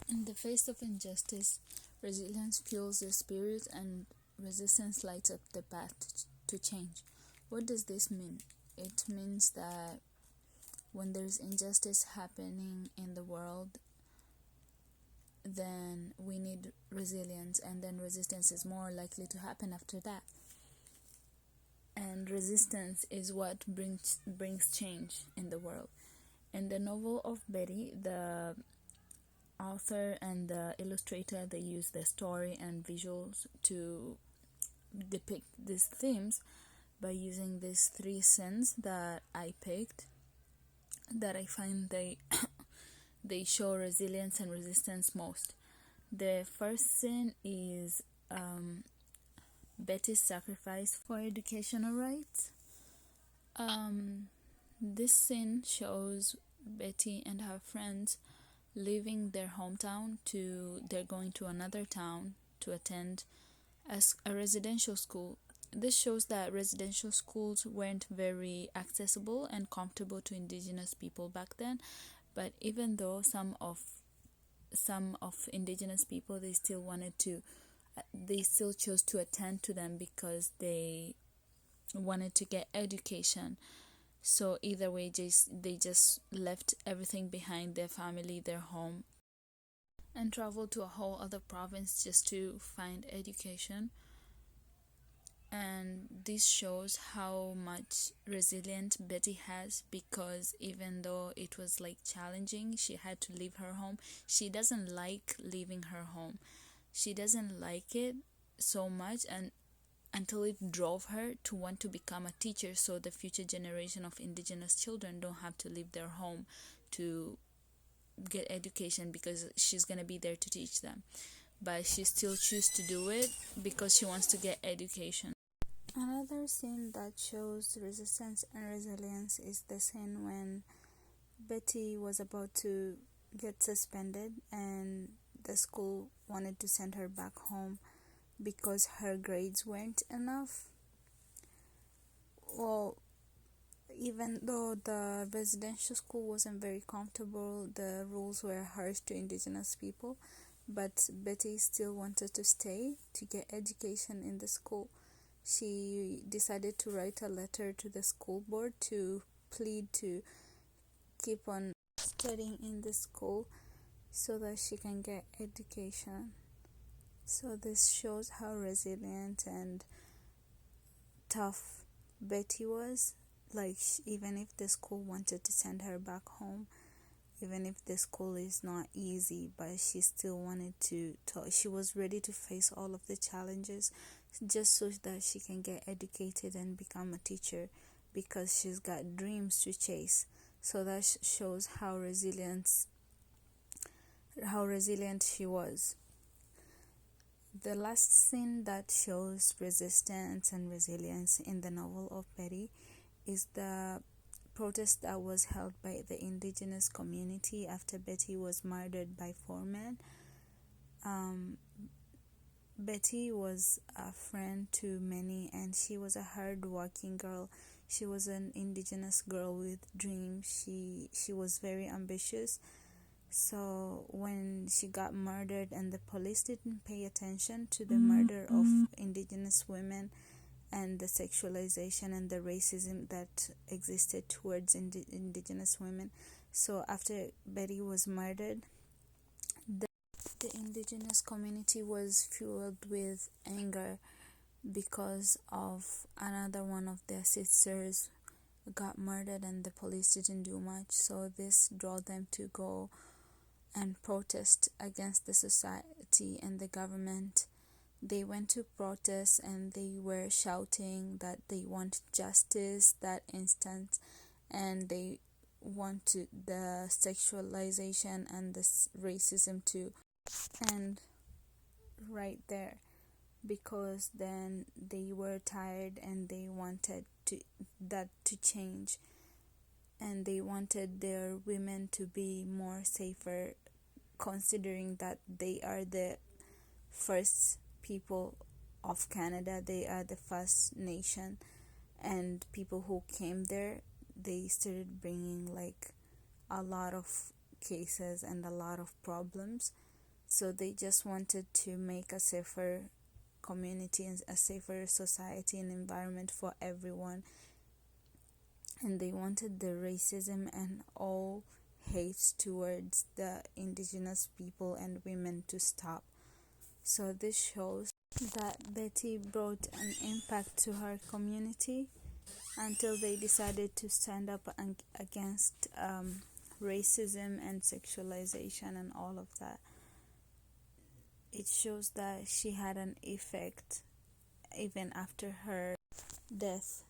In the face of injustice, resilience fuels the spirit and resistance lights up the path to change. What does this mean? It means that when there's injustice happening in the world, then we need resilience, and then resistance is more likely to happen after that. And resistance is what brings change in the world. In the novel of Betty, the author and the illustrator, they use the story and visuals to depict these themes by using these three sins that I picked, that I find they show resilience and resistance most. The first sin is Betty's sacrifice for educational rights. This sin shows Betty and her friends leaving their hometown to they're going to another town to attend as a residential school. This shows that residential schools weren't very accessible and comfortable to indigenous people back then, but even though some of indigenous people, they still chose to attend to them because they wanted to get education. So either way, they just left everything behind, their family, their home, and traveled to a whole other province just to find education. And this shows how much resilient Betty has, because even though it was like challenging, she had to leave her home. She doesn't like leaving her home. She doesn't like it so much, and until it drove her to want to become a teacher, so the future generation of indigenous children don't have to leave their home to get education, because she's going to be there to teach them. But she still chooses to do it because she wants to get education. Another scene that shows resistance and resilience is the scene when Betty was about to get suspended and the school wanted to send her back home because her grades weren't enough. Well, even though the residential school wasn't very comfortable, the rules were harsh to indigenous people, but Betty still wanted to stay to get education in the school. She decided to write a letter to the school board to plead to keep on studying in the school so that she can get education. So this shows how resilient and tough Betty was. Like, even if the school wanted to send her back home, even if the school is not easy, but she still wanted she was ready to face all of the challenges just so that she can get educated and become a teacher, because she's got dreams to chase. So that shows how resilient she was. The last scene that shows resistance and resilience in the novel of Betty is the protest that was held by the indigenous community after Betty was murdered by four men. Betty was a friend to many, and she was a hard-working girl. She was an indigenous girl with dreams. She was very ambitious. So when she got murdered and the police didn't pay attention to the murder of indigenous women and the sexualization and the racism that existed towards indigenous women, so after Betty was murdered, the indigenous community was fueled with anger because of another one of their sisters got murdered and the police didn't do much. So this drove them to go and protest against the society and the government. They went to protest and they were shouting that they want justice that instant, and they want the sexualization and the racism to end right there, because then they were tired and they wanted that to change, and they wanted their women to be more safer, considering that they are the first people of Canada. They are the first nation, and people who came there, they started bringing like a lot of cases and a lot of problems. So they just wanted to make a safer community and a safer society and environment for everyone. And they wanted the racism and all hate towards the indigenous people and women to stop. So this shows that Betty brought an impact to her community until they decided to stand up against racism and sexualization and all of that. It shows that she had an effect even after her death.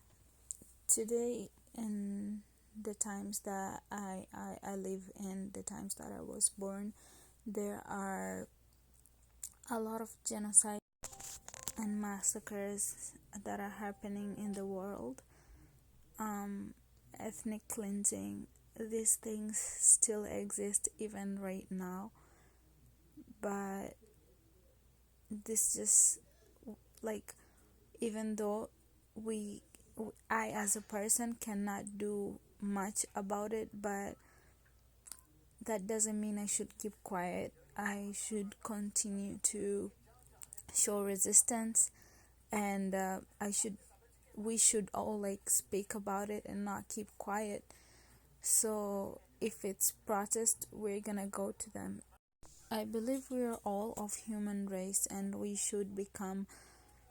Today, in the times that I live in, the times that I was born, there are a lot of genocide and massacres that are happening in the world. Ethnic cleansing, these things still exist even right now, but this just like, even though we I as a person cannot do much about it, but that doesn't mean I should keep quiet. I should continue to show resistance, and we should all like speak about it and not keep quiet. So if it's protest, we're gonna go to them. I believe we are all of human race, and we should become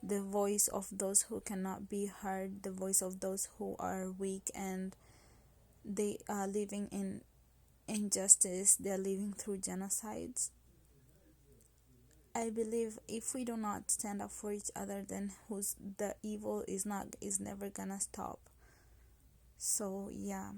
the voice of those who cannot be heard, the voice of those who are weak and they are living in injustice, they're living through genocides. I believe if we do not stand up for each other, then who's the evil is never gonna stop. So yeah.